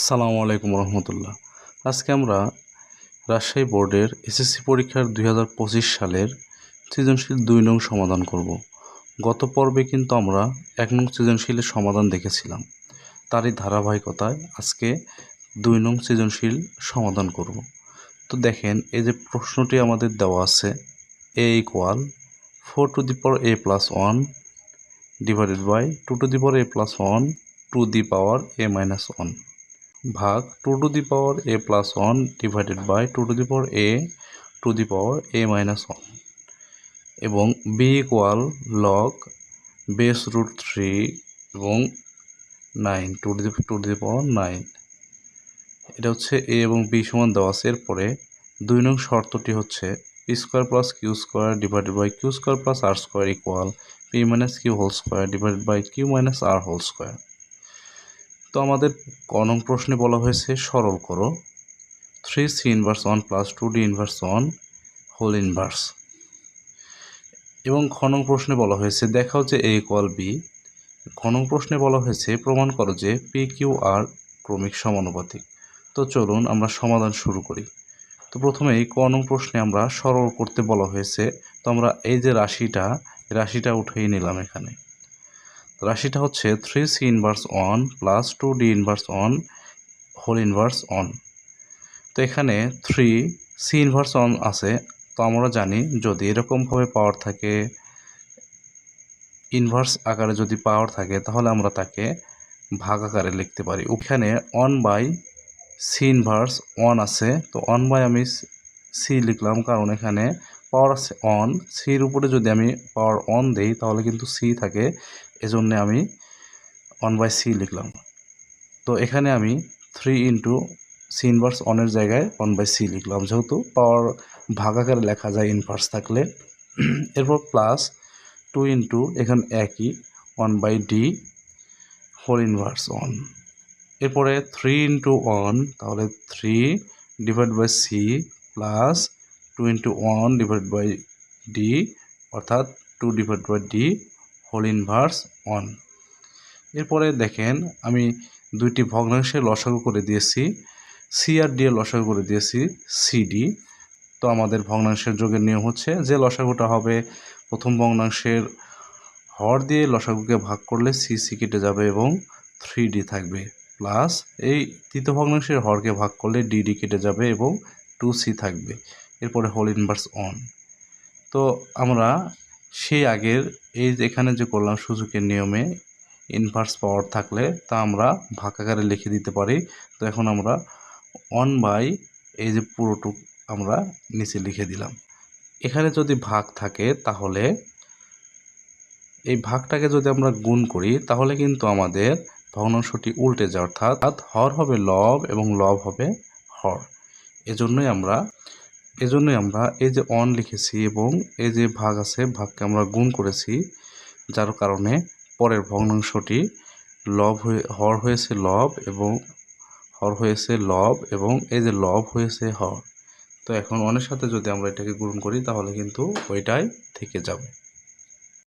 আসসালামু আলাইকুম রহমতুল্লাহ। আজকে আমরা রাজশাহী বোর্ডের এসএসসি পরীক্ষার 2025 সালের সৃজনশীল 2 নং সমাধান করব। গত পর্বে কিন্তু আমরা 1 নং সৃজনশীলের সমাধান দেখেছিলাম, তারই ধারাবাহিকতায় আজকে 2 নং সৃজনশীল সমাধান করব। তো দেখেন, এই যে প্রশ্নটি আমাদের দেওয়া আছে, a equal 4 to the power a plus 1 divided by 2 to the power a plus 1 to the power a minus 1 ভাগ 2 to the power a plus 1 divided by 2 to the power a to the power a minus 1 এবং b equal log base root 3 এবং 9 two the পাওয়ার 9। এটা হচ্ছে a এবং b সমান দেওয়া আছে। এরপরে 2 নং শর্তটি হচ্ছে P square plus Q square divided by Q square plus R square equal P minus Q whole square divided by Q minus R whole square. তো আমাদের ক নং প্রশ্নে বলা হয়েছে সরল করো 3c inverse 1 plus 2d inverse 1 whole inverse. এবং খ নং প্রশ্নে বলা হয়েছে দেখাও যে a ইকুয়াল b। খ নং প্রশ্নে বলা হয়েছে প্রমাণ করো যে পি কিউ আর ক্রমিক সমানুপাতিক। তো চলুন আমরা সমাধান শুরু করি। তো প্রথমেই ক নং প্রশ্নে আমরা সরল করতে বলা হয়েছে। তো আমরা এই যে রাশিটা উঠিয়ে নিলাম। এখানে রাশিটা হচ্ছে 3c inverse 1 plus 2d inverse 1 whole inverse 1। তো এখানে 3c ইনভার্স 1 আছে। তো আমরা জানি যদি এরকমভাবে পাওয়ার থাকে, ইনভার্স আকারে যদি পাওয়ার থাকে, তাহলে আমরা তাকে ভাগ আকারে লিখতে পারি। ওখানে 1 বাই সি ইনভার্স 1 আছে। তো 1 বাই আমি সি লিখলাম, কারণ এখানে পাওয়ার আছে 1। সির উপরে যদি আমি পাওয়ার 1 দেই তাহলে কিন্তু সি থাকে, এজন্য আমি 1 বাই সি লিখলাম। তো এখানে আমি 3 ইন্টু সি ইনভার্স 1 এর জায়গায় 1 বাই সি লিখলাম, যেহেতু পাওয়ার ভাগ আকারে লেখা যায় ইনভার্স থাকলে। এরপর প্লাস 2 ইন্টু এখানে একই 1 বাই ডি হোল ইনভার্স 1। এরপরে 3 ইন্টু 1, তাহলে 3 divide by C plus 2 into 1 divide by D, অর্থাৎ 2 divide by D whole inverse 1। এরপরে দেখেন, আমি দুইটি ভগ্নাংশের লসাগু করে দিয়েছি, সি আর ডি এর লসাগু করে দিয়েছি সিডি। তো আমাদের ভগ্নাংশের যোগের নিয়ম হচ্ছে যে লসাগুটা হবে প্রথম ভগ্নাংশের হর দিয়ে লসাগুকে ভাগ করলে সি সি কেটে যাবে এবং 3d থাকবে, প্লাস এই তৃতীয় ভগ্নাংশের হরকে ভাগ করলে ডিডি কেটে যাবে এবং 2c থাকবে। এরপরে হোল ইনভার্স 1। তো আমরা সেই আগের এই এখানে যে করলাম সূচকের নিয়মে ইনভার্স পাওয়ার থাকলে তা আমরা ভাগ আকারে লিখে দিতে পারি। তো এখন আমরা 1 বাই এই যে পুরোটুক আমরা নিচে লিখে দিলাম। এখানে যদি ভাগ থাকে তাহলে এই ভাগটাকে যদি আমরা গুণ করি তাহলে কিন্তু আমাদের ভগ্নাংশটি উল্টে যায়, অর্থাৎ হর হবে লব এবং লব হবে হর। এজন্যই আমরা এই যে 1 লিখেছি এবং এই যে ভাগ আছে ভাগকে আমরা গুণ করেছি, যার কারণে পরের ভগ্নাংশটি হর হয়েছে লব এবং হর হয়েছে লব এবং এই যে লব হয়েছে হর। তো এখন 1 এর সাথে যদি আমরা এটাকে গুণ করি তাহলে কিন্তু ওইটাই থেকে যাবে।